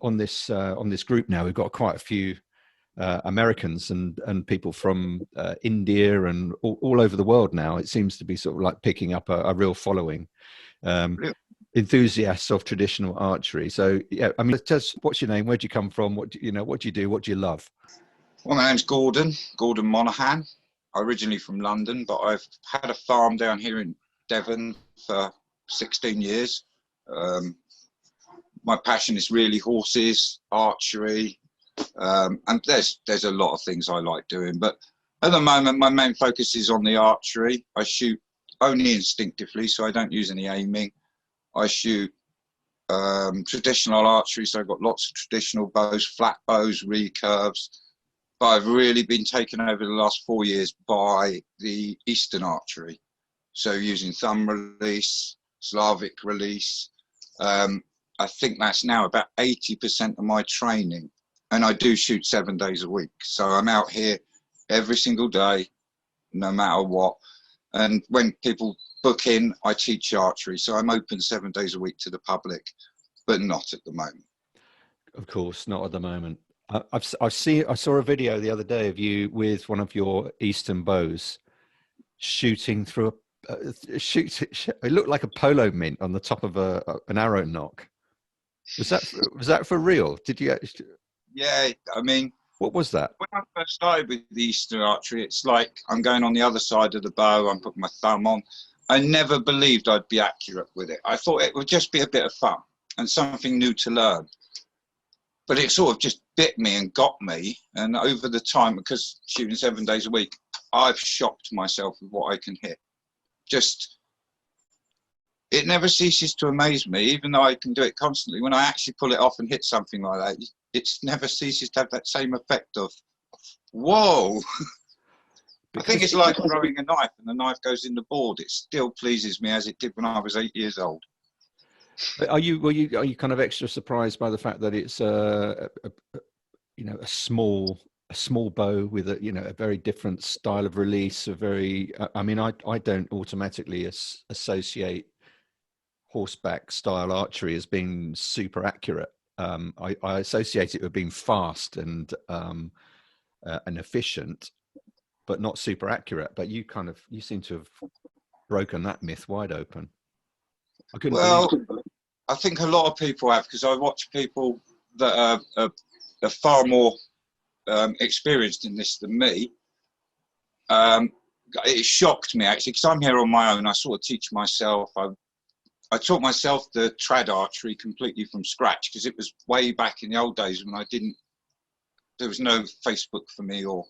On this group now, we've got quite a few Americans and people from India and all over the world now. It seems to be sort of like picking up a real following. Enthusiasts of traditional archery. So yeah, I mean, just what's your name? Where'd you come from? What do you know? What do you do? What do you love? Well, my name's Gordon Monahagn. Originally from London, but I've had a farm down here in Devon for 16 years. My passion is really horses, archery, and there's a lot of things I like doing. But at the moment, my main focus is on the archery. I shoot only instinctively, so I don't use any aiming. I shoot traditional archery, so I've got lots of traditional bows, flat bows, recurves. But I've really been taken over the last 4 years by the Eastern archery. So using thumb release, Slavic release. I think that's now about 80% of my training. And I do shoot 7 days a week. So I'm out here every single day, no matter what. And when people book in, I teach archery. So I'm open 7 days a week to the public, but not at the moment. Of course, not at the moment. I saw a video the other day of you with one of your Eastern bows shooting through it looked like a polo mint on the top of an arrow nock. Was that for real? Did you actually? Yeah, I mean, what was that? When I first started with the Eastern archery, it's like I'm going on the other side of the bow, I'm putting my thumb on. I never believed I'd be accurate with it. I thought it would just be a bit of fun and something new to learn. But it sort of just bit me and got me. And over the time, because shooting 7 days a week, I've shocked myself with what I can hit. It never ceases to amaze me, even though I can do it constantly. When I actually pull it off and hit something like that, it never ceases to have that same effect of, whoa. I think it's like throwing a knife and the knife goes in the board. It still pleases me as it did when I was 8 years old. Are you kind of extra surprised by the fact that it's a small bow with a very different style of release? I mean, I don't automatically associate horseback style archery as being super accurate. I associate it with being fast and efficient, but not super accurate. But you seem to have broken that myth wide open. I couldn't believe it. I think a lot of people have, because I watch people that are far more experienced in this than me. It shocked me actually, because I'm here on my own. I sort of teach myself. I taught myself the trad archery completely from scratch, because it was way back in the old days when there was no Facebook for me or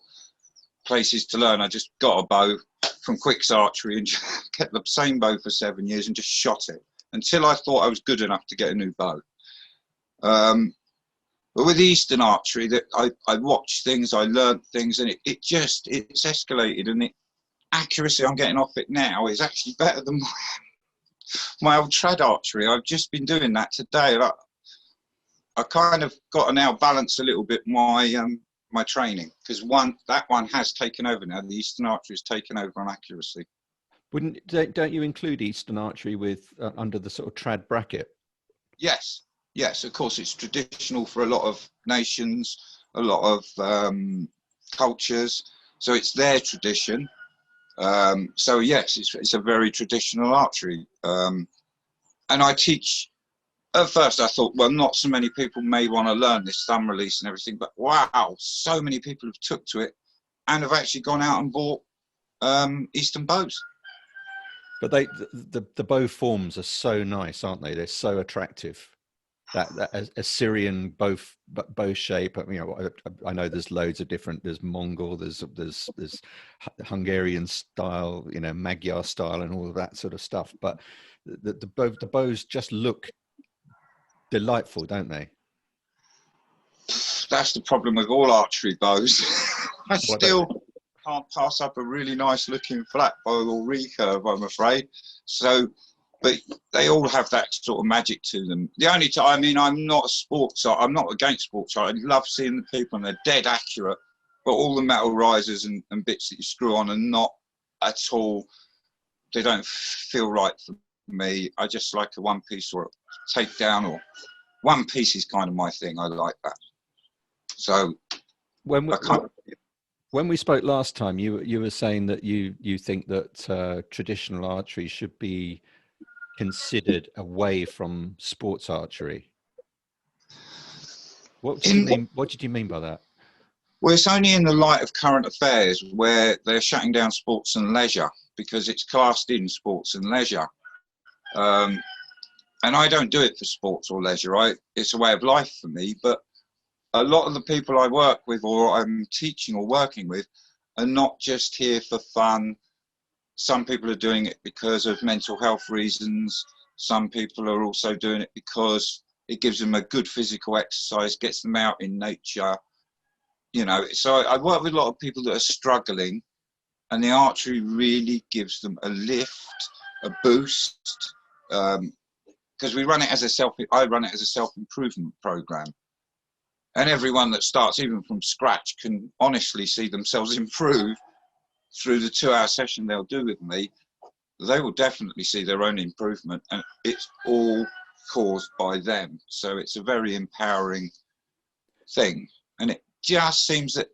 places to learn. I just got a bow from Quicks Archery and kept the same bow for 7 years and just shot it until I thought I was good enough to get a new bow. But with Eastern archery, that I watched things, I learned things, and it's escalated, and the accuracy I'm getting off it now is actually better than my old trad archery. I've just been doing that today. I kind of got to now balance a little bit my training, because that one has taken over now. The Eastern archery has taken over on accuracy. Don't you include Eastern archery with under the sort of trad bracket? Yes, of course. It's traditional for a lot of nations, a lot of cultures, so it's their tradition. So yes, it's a very traditional archery, and I teach. At first I thought, well, not so many people may want to learn this thumb release and everything, but wow, so many people have took to it and have actually gone out and bought Eastern bows. But the bow forms are so nice, aren't they? They're so attractive. That Assyrian bow shape. I know there's loads of different. There's Mongol. There's Hungarian style. Magyar style, and all of that sort of stuff. But the bows just look delightful, don't they? That's the problem with all archery bows. I still can't pass up a really nice looking flat bow or recurve, I'm afraid. So, but they all have that sort of magic to them. The only time, I'm not against sports art. I love seeing the people and they're dead accurate, but all the metal risers and bits that you screw on are not at all, they don't feel right for me. I just like a one piece or a takedown, or one piece is kind of my thing. I like that. So When I can't. when we spoke last time, you were saying that you think that traditional archery should be considered away from sports archery. What did you mean? What did you mean by that? Well, it's only in the light of current affairs where they're shutting down sports and leisure because it's classed in sports and leisure. And I don't do it for sports or leisure. It's a way of life for me. But a lot of the people I work with or I'm teaching or working with are not just here for fun. Some people are doing it because of mental health reasons. Some people are also doing it because it gives them a good physical exercise, gets them out in nature. You know, so I work with a lot of people that are struggling, and the archery really gives them a lift, a boost, because I run it as a self-improvement program. And everyone that starts even from scratch can honestly see themselves improve through the 2-hour session they'll do with me. They will definitely see their own improvement, and it's all caused by them. So it's a very empowering thing. And it just seems that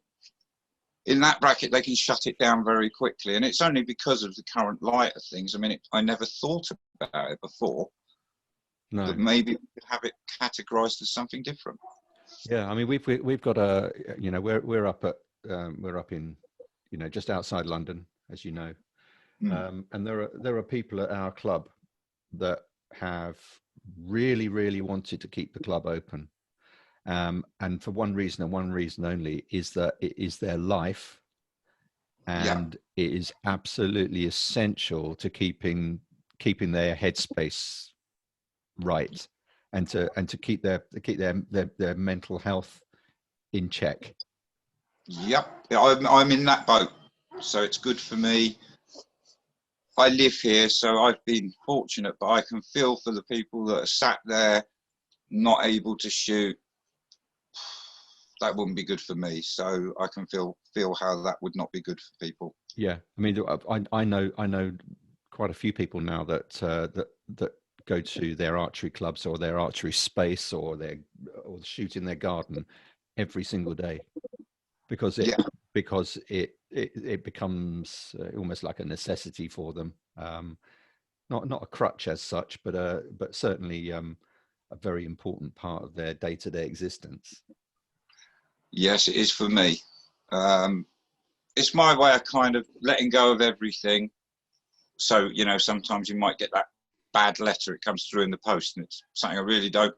in that bracket, they can shut it down very quickly. And it's only because of the current light of things. I mean, I never thought about it before, No. that maybe we could have it categorized as something different. Yeah, I mean, we've got a, you know, we're up in, you know, just outside London, as you know, and there are people at our club that have really wanted to keep the club open, and for one reason and one reason only, is that it is their life, and it is absolutely essential to keeping their headspace right, and to keep their mental health in check. Yep, I'm in that boat, so it's good for me. I live here, so I've been fortunate, but I can feel for the people that are sat there not able to shoot. That wouldn't be good for me, so I can feel how that would not be good for people. Yeah, I mean, I know quite a few people now that that go to their archery clubs or their archery space or shoot in their garden every single day, because it becomes almost like a necessity for them. Not a crutch as such, but certainly a very important part of their day-to-day existence. Yes, it is for me. It's my way of kind of letting go of everything. So, you know, sometimes you might get that bad letter, it comes through in the post, and it's something I've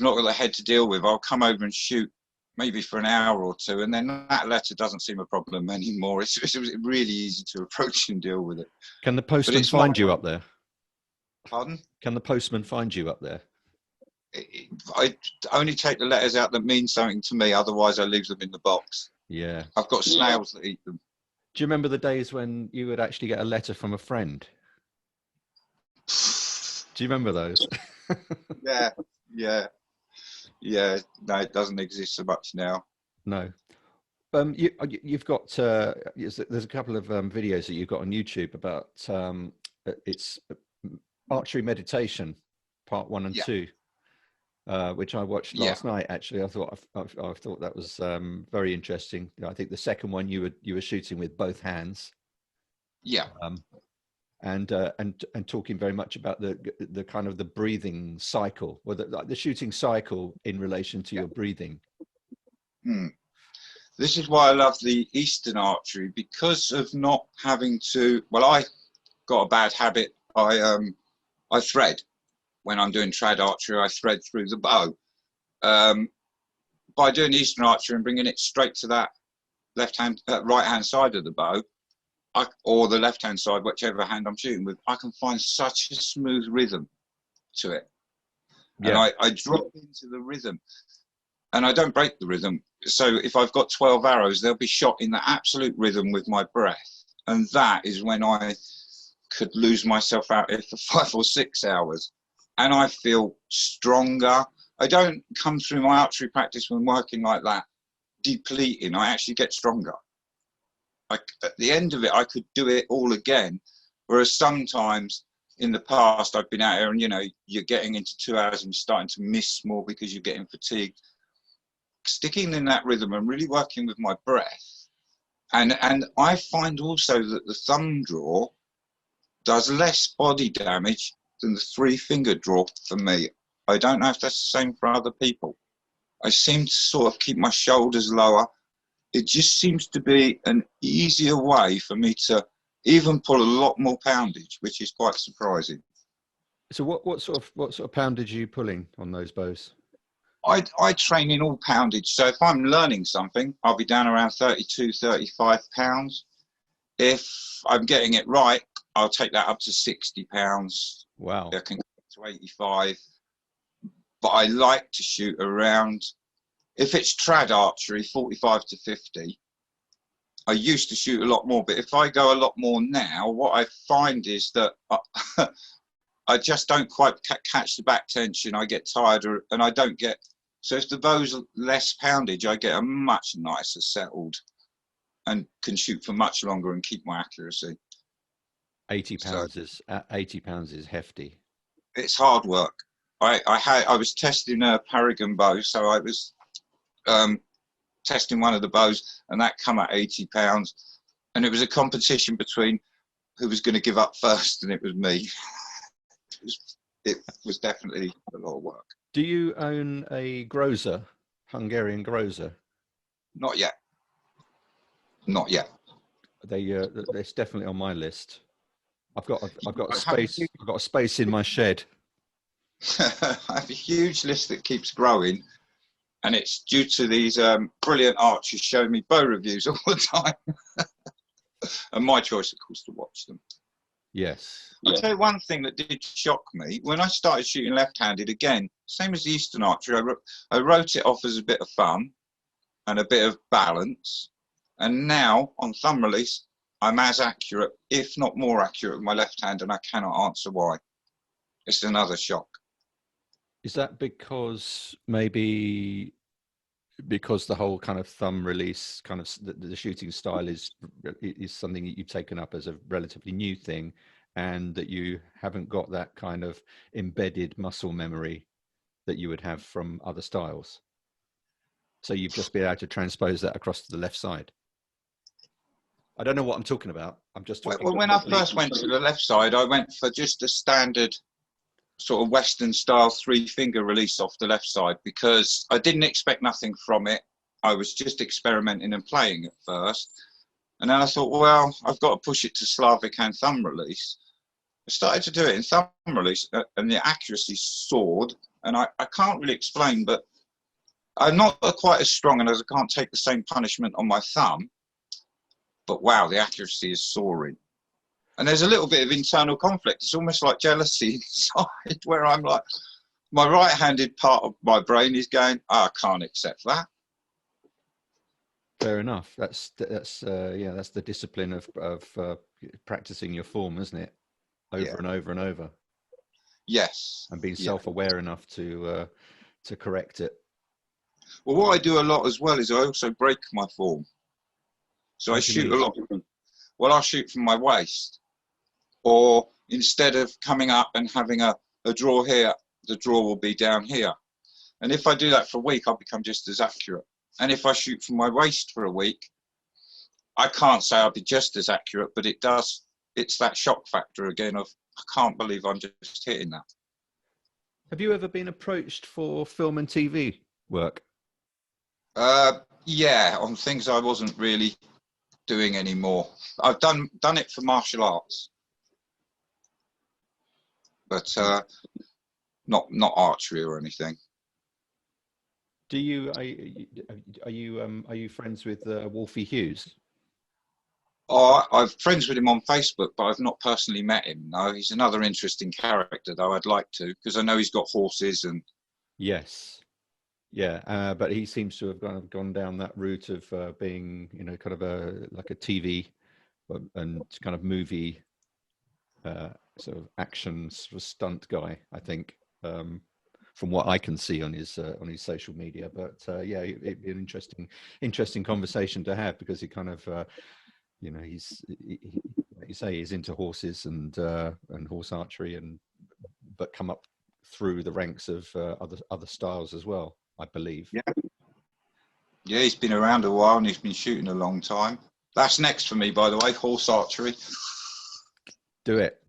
not got the head to deal with. I'll come over and shoot maybe for an hour or two, and then that letter doesn't seem a problem anymore. It's really easy to approach and deal with it. Can the postman find you up there? Pardon? Can the postman find you up there? I only take the letters out that mean something to me, otherwise I leave them in the box. Yeah. I've got snails that eat them. Do you remember the days when you would actually get a letter from a friend? Do you remember those? Yeah. No, it doesn't exist so much now. No. You've got there's a couple of videos that you've got on YouTube about it's archery meditation, part 1 and 2, which I watched last night. Actually, I thought that was very interesting. I think the second one you were shooting with both hands. Yeah. And talking very much about the kind of the breathing cycle, or the shooting cycle in relation to your breathing. This is why I love the Eastern archery, because of not having to. Well, I got a bad habit. I thread when I'm doing trad archery. I thread through the bow. By doing Eastern archery and bringing it straight to that right hand side of the bow, or the left hand side, whichever hand I'm shooting with, I can find such a smooth rhythm to it. Yeah. And I drop into the rhythm, and I don't break the rhythm. So if I've got 12 arrows, they'll be shot in the absolute rhythm with my breath. And that is when I could lose myself out here for 5 or 6 hours. And I feel stronger. I don't come through my archery practice when working like that depleting. I actually get stronger. At the end of it, I could do it all again. Whereas sometimes in the past, I've been out here and, you know, you're getting into 2 hours and you're starting to miss more because you're getting fatigued. Sticking in that rhythm and really working with my breath. And I find also that the thumb draw does less body damage than the 3-finger draw for me. I don't know if that's the same for other people. I seem to sort of keep my shoulders lower. It just seems to be an easier way for me to even pull a lot more poundage, which is quite surprising. So what sort of poundage are you pulling on those bows? I train in all poundage. So if I'm learning something, I'll be down around 32, 35 pounds. If I'm getting it right, I'll take that up to 60 pounds. Wow. I can go to 85. But I like to shoot around, if it's trad archery, 45 to 50. I used to shoot a lot more, but if I go a lot more now, what I find is that I just don't quite catch the back tension. I get tired, and I don't get. So if the bow's less poundage, I get a much nicer settled and can shoot for much longer and keep my accuracy. 80 pounds is 80 pounds is hefty. It's hard work. I was testing a Paragon bow, so I was testing one of the bows, and that come at 80 pounds, and it was a competition between who was going to give up first, and it was me. It was definitely a lot of work. Do you own a Groza, Hungarian Groza? Not yet. Not yet. It's definitely on my list. I've got a space. I've got a space in my shed. I have a huge list that keeps growing, and it's due to these brilliant archers showing me bow reviews all the time. And my choice, of course, to watch them. Yes. I'll tell you one thing that did shock me. When I started shooting left-handed, again, same as the Eastern archery, I wrote it off as a bit of fun and a bit of balance. And now, on thumb release, I'm as accurate, if not more accurate, with my left hand, and I cannot answer why. It's another shock. Is that because maybe because the whole kind of thumb release, kind of the shooting style is something that you've taken up as a relatively new thing, and that you haven't got that kind of embedded muscle memory that you would have from other styles? So you've just been able to transpose that across to the left side. I don't know what I'm talking about. I'm just talking. Well, when I first went to the left side, I went for just a standard sort of Western style 3-finger release off the left side because I didn't expect nothing from it. I was just experimenting and playing at first. And then I thought, well, I've got to push it to Slavic and thumb release. I started to do it in thumb release and the accuracy soared. And I can't really explain, but I'm not quite as strong and as I can't take the same punishment on my thumb. But wow, the accuracy is soaring. And there's a little bit of internal conflict. It's almost like jealousy inside where I'm like, my right-handed part of my brain is going, I can't accept that. Fair enough. That's the discipline of practicing your form, isn't it? Over and over and over. Yes. And being self-aware enough to correct it. Well, what I do a lot as well is I also break my form. So I shoot a lot. Well, I'll shoot from my waist. Or instead of coming up and having a draw here, the draw will be down here. And if I do that for a week, I'll become just as accurate. And if I shoot from my waist for a week, I can't say I'll be just as accurate, but it does. It's that shock factor again of, I can't believe I'm just hitting that. Have you ever been approached for film and TV work? Yeah, on things I wasn't really doing anymore. I've done it for martial arts. But not archery or anything. Are you friends with Wolfie Hughes? Oh, I'm friends with him on Facebook, but I've not personally met him. No, he's another interesting character, though. I'd like to, because I know he's got horses and. Yes, yeah, but he seems to have gone down that route of being, kind of like a TV and kind of movie. Sort of action sort of stunt guy, I think. from what I can see on his social media. But yeah, it'd be an interesting conversation to have, because he kind of like you say, he's into horses and horse archery, but come up through the ranks of other styles as well, I believe. Yeah, he's been around a while and he's been shooting a long time. That's next for me, by the way, horse archery. Do it.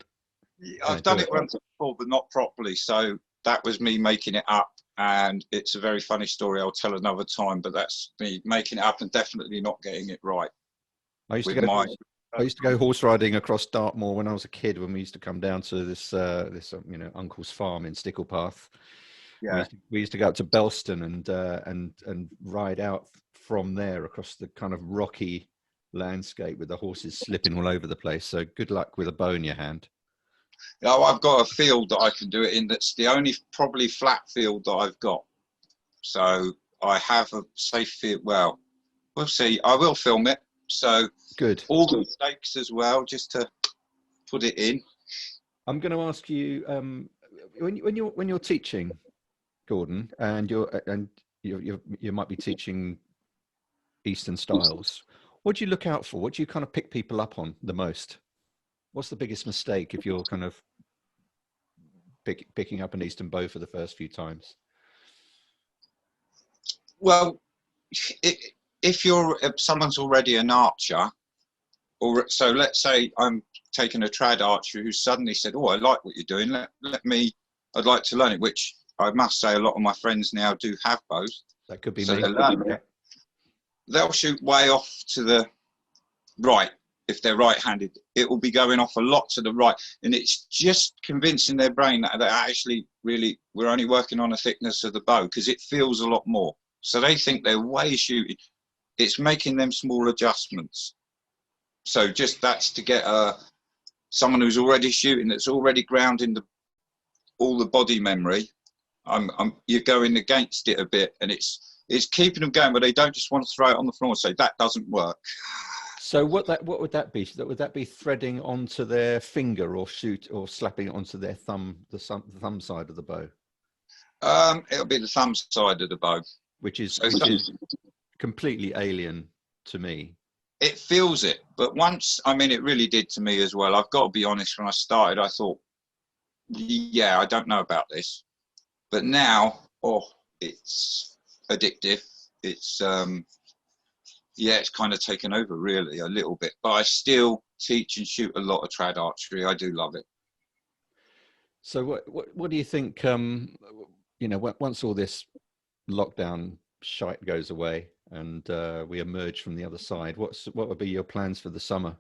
I've done it once before, but not properly. So that was me making it up. And it's a very funny story I'll tell another time, but that's me making it up and definitely not getting it right. I used to go horse riding across Dartmoor when I was a kid, when we used to come down to this uncle's farm in Sticklepath. Yeah. We used to go up to Belston and ride out from there across the kind of rocky landscape with the horses slipping all over the place. So good luck with a bow in your hand. Oh, I've got a field that I can do it in. That's the only probably flat field that I've got. So I have a safe field. Well, we'll see. I will film it. So good. All the mistakes as well, just to put it in. I'm going to ask you when you're teaching, Gordon, and you might be teaching Eastern styles. What do you look out for? What do you kind of pick people up on the most? What's the biggest mistake if you're kind of picking up an Eastern bow for the first few times? Well, if someone's already an archer, or so let's say I'm taking a trad archer who suddenly said, "Oh, I like what you're doing. I'd like to learn it." Which I must say, a lot of my friends now do have bows. That could be so me. They'll shoot way off to the right. If they're right-handed, it will be going off a lot to the right, and it's just convincing their brain that actually, really, we're only working on the thickness of the bow, because it feels a lot more. So they think they're way shooting. It's making them small adjustments. So just that's to get someone who's already shooting, that's already grounding all the body memory. You're going against it a bit, and it's keeping them going, but they don't just want to throw it on the floor and say that doesn't work. So what would that be? Would that be threading onto their finger, or slapping it onto their thumb, the thumb side of the bow? It'll be the thumb side of the bow, which is completely alien to me. It feels it, but it really did to me as well. I've got to be honest. When I started, I thought, yeah, I don't know about this, but now, it's addictive. It's it's kind of taken over really a little bit, but I still teach and shoot a lot of trad archery. I do love it. So what do you think, once all this lockdown shite goes away and we emerge from the other side, what would be your plans for the summer?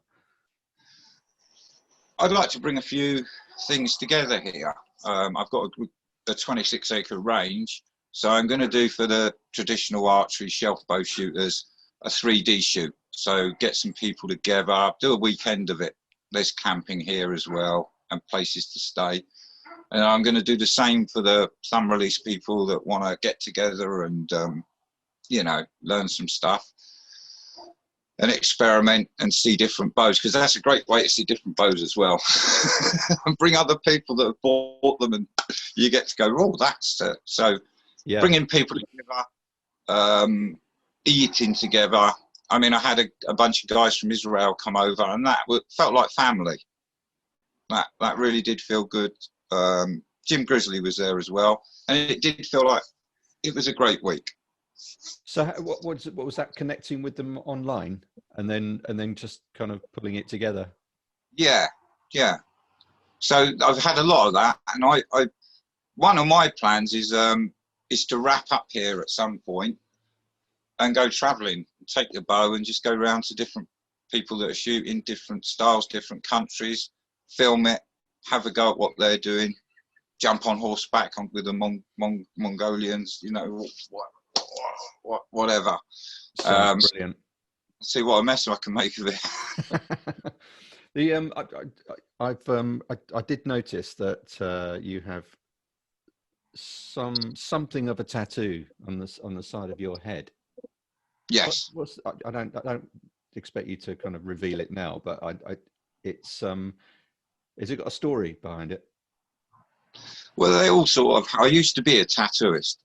I'd like to bring a few things together here. I've got a 26-acre range, so I'm going to do for the traditional archery shelf bow shooters a 3D shoot. So get some people together, do a weekend of it. There's camping here as well and places to stay. And I'm going to do the same for the thumb release people that want to get together and, learn some stuff and experiment and see different bows, because that's a great way to see different bows as well. And bring other people that have bought them, and you get to go, oh, that's it. So yeah. Bringing people together, eating together. I had a bunch of guys from Israel come over, and that felt like family. That really did feel good. Jim Grizzly was there as well, and it did feel like it was a great week. So what was that, connecting with them online and then just kind of pulling it together? Yeah. So I've had a lot of that, and I one of my plans is to wrap up here at some point and go traveling, take the bow and just go around to different people that are shooting different styles, different countries, film it, have a go at what they're doing, jump on horseback with the Mongolians, whatever. Brilliant. See what a mess I can make of it. I did notice that you have something of a tattoo on the side of your head. Yes. I don't expect you to kind of reveal it now, but it's has it got a story behind it? Well, they all sort of. I used to be a tattooist,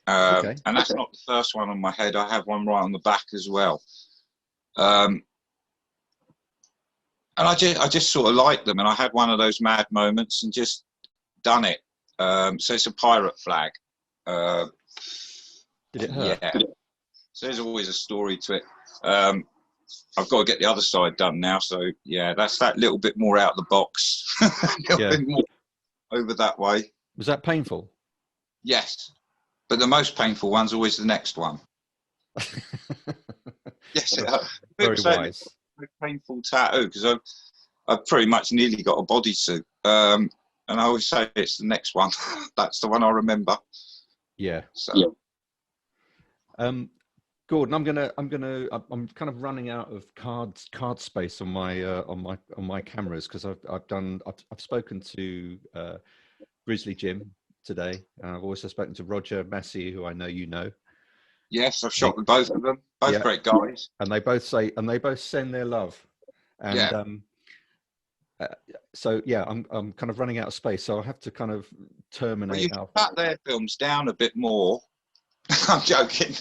Okay. and that's not the first one on my head. I have one right on the back as well. And I just sort of liked them, and I had one of those mad moments and just done it. So it's a pirate flag. Did it hurt? Yeah. So there's always a story to it. I've got to get the other side done now. So yeah, that's that little bit more out of the box. A little bit more over that way. Was that painful? Yes. But the most painful one's always the next one. Yes. Very wise. A painful tattoo because I've pretty much nearly got a bodysuit. And I always say it's the next one. That's the one I remember. Yeah. So. Yeah. Gordon, I'm kind of running out of card space on my cameras because I've spoken to Grizzly Jim today. I've also spoken to Roger Massey, who I know you know. Yes, I've shot with both of them. Both great guys. And they both send their love. And so yeah, I'm kind of running out of space, so I'll have to kind of terminate. Well, you cut their films down a bit more. I'm joking.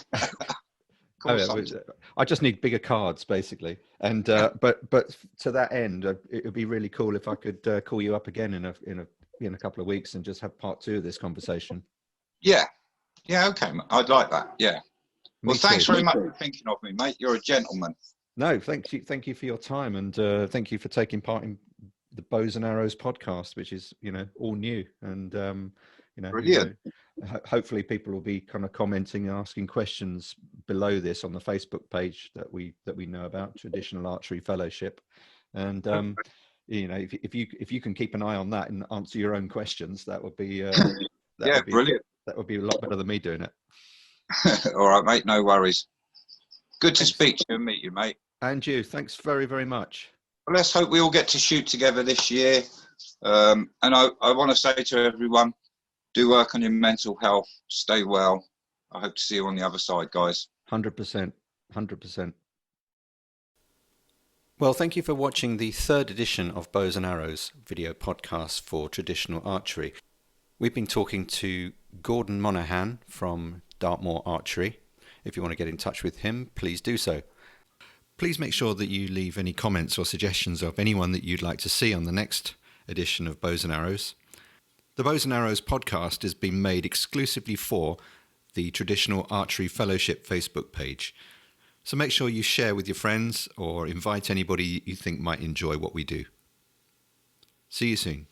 I just need bigger cards, basically. And but to that end, it would be really cool if I could call you up again in a couple of weeks and just have part 2 of this conversation. Yeah, okay, I'd like that. Yeah. Well, thanks very much for thinking of me, mate. You're a gentleman. No, thank you for your time, and thank you for taking part in the Bows and Arrows podcast, which is all new, and brilliant. Hopefully people will be kind of commenting and asking questions below this on the Facebook page that we know about, Traditional Archery Fellowship, and if you can keep an eye on that and answer your own questions, that would be brilliant. That would be a lot better than me doing it. All right, mate, no worries. Good to speak to you and meet you, mate. And you, thanks very, very much. Well, let's hope we all get to shoot together this year. And I want to say to everyone, do work on your mental health, stay well. I hope to see you on the other side, guys. 100%. Well, thank you for watching the 3rd edition of Bows and Arrows video podcast for Traditional Archery. We've been talking to Gordon Monahagn from Dartmoor Archery. If you want to get in touch with him, please do so. Please make sure that you leave any comments or suggestions of anyone that you'd like to see on the next edition of Bows and Arrows. The Bows and Arrows podcast has been made exclusively for the Traditional Archery Fellowship Facebook page. So make sure you share with your friends or invite anybody you think might enjoy what we do. See you soon.